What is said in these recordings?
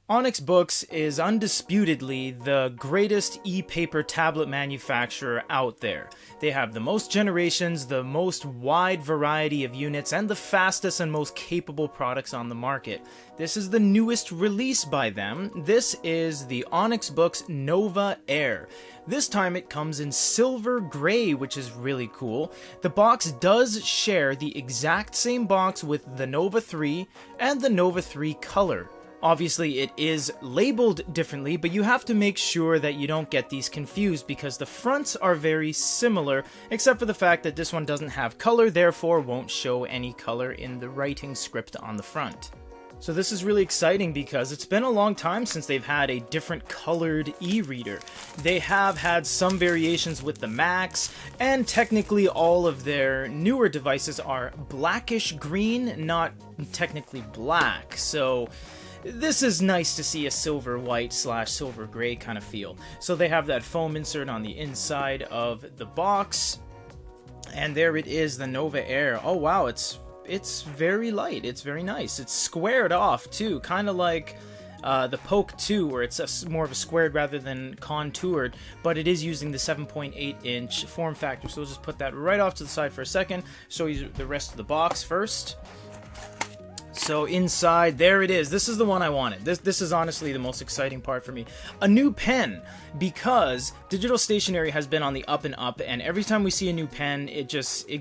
Onyx Boox is undisputedly the greatest e-paper tablet manufacturer out there. They have the most generations, the most wide variety of units, and the fastest and most capable products on the market. This is the newest release by them. This is the Onyx Boox Nova Air. This time it comes in silver gray, which is really cool. The box does share the exact same box with the Nova 3 and the Nova 3 Color. Obviously, it is labeled differently, but you have to make sure that you don't get these confused because the fronts are very similar, except for the fact that this one doesn't have color, therefore won't show any color in the writing script on the front. So this is really exciting because it's been a long time since they've had a different colored e-reader. They have had some variations with the Max, and technically all of their newer devices are blackish green, not technically black. So this is nice to see a silver white / silver gray kind of feel. So they have that foam insert on the inside of the box. And there it is, the Nova Air. Oh wow, it's very light. It's very nice. It's squared off too, kind of like the Poke 2, where it's more of a squared rather than contoured, but it is using the 7.8-inch form factor. So we'll just put that right off to the side for a second, show you the rest of the box first. So inside, there it is. This is the one I wanted. This is honestly the most exciting part for me. A new pen, because digital stationery has been on the up and up, and every time we see a new pen, it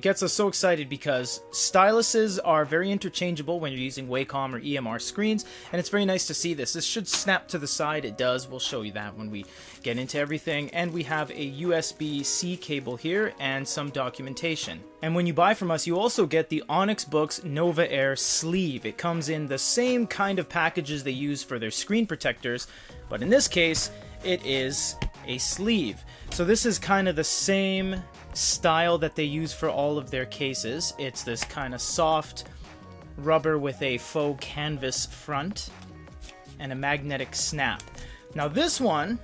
gets us so excited because styluses are very interchangeable when you're using Wacom or EMR screens, and it's very nice to see this. This should snap to the side. It does. We'll show you that when we get into everything. And we have a USB-C cable here and some documentation. And when you buy from us, you also get the Onyx Boox Nova Air sleeve. It comes in the same kind of packages they use for their screen protectors, but in this case, it is a sleeve. So this is kind of the same style that they use for all of their cases. It's this kind of soft rubber with a faux canvas front and a magnetic snap. Now this one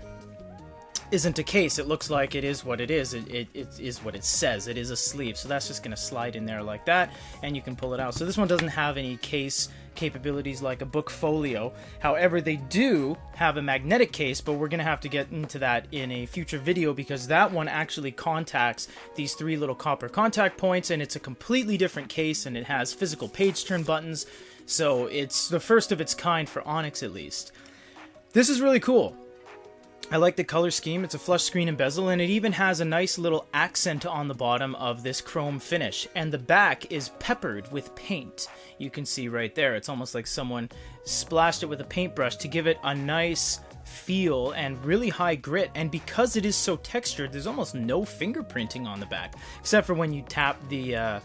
isn't a case. It looks like it is what it is. It is what it says. It is a sleeve. So that's just going to slide in there like that, and you can pull it out. So this one doesn't have any case capabilities like a book folio. However, they do have a magnetic case, but we're going to have to get into that in a future video because that one actually contacts these 3 little copper contact points, and it's a completely different case, and it has physical page turn buttons. So it's the first of its kind for Onyx, at least. This is really cool. I like the color scheme. It's a flush screen and bezel, and it even has a nice little accent on the bottom of this chrome finish. And the back is peppered with paint. You can see right there. It's almost like someone splashed it with a paintbrush to give it a nice feel and really high grit. And because it is so textured, there's almost no fingerprinting on the back, except for when you tap the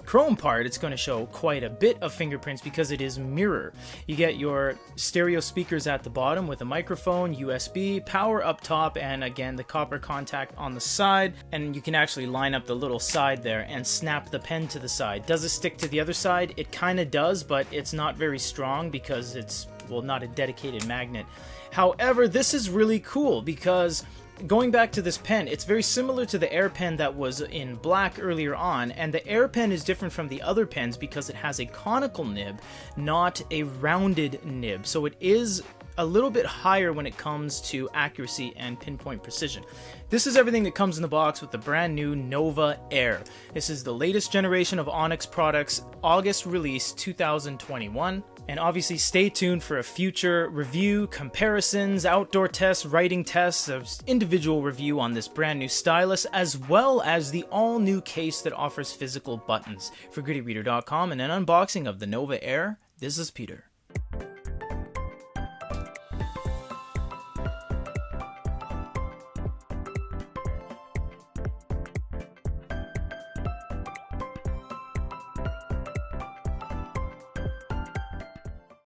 chrome part. It's going to show quite a bit of fingerprints because it is mirror. You get your stereo speakers at the bottom with a microphone, USB, power up top, and again the copper contact on the side, and you can actually line up the little side there and snap the pen to the side. Does it stick to the other side? It kind of does, but it's not very strong because it's, well, not a dedicated magnet. However, this is really cool because going back to this pen, it's very similar to the Air pen that was in black earlier on, and the Air pen is different from the other pens because it has a conical nib, not a rounded nib. So it is a little bit higher when it comes to accuracy and pinpoint precision. This is everything that comes in the box with the brand new Nova Air. This is the latest generation of Onyx products, August release 2021. And obviously stay tuned for a future review, comparisons, outdoor tests, writing tests, an individual review on this brand new stylus, as well as the all new case that offers physical buttons. For GrittyReader.com and an unboxing of the Nova Air, this is Peter.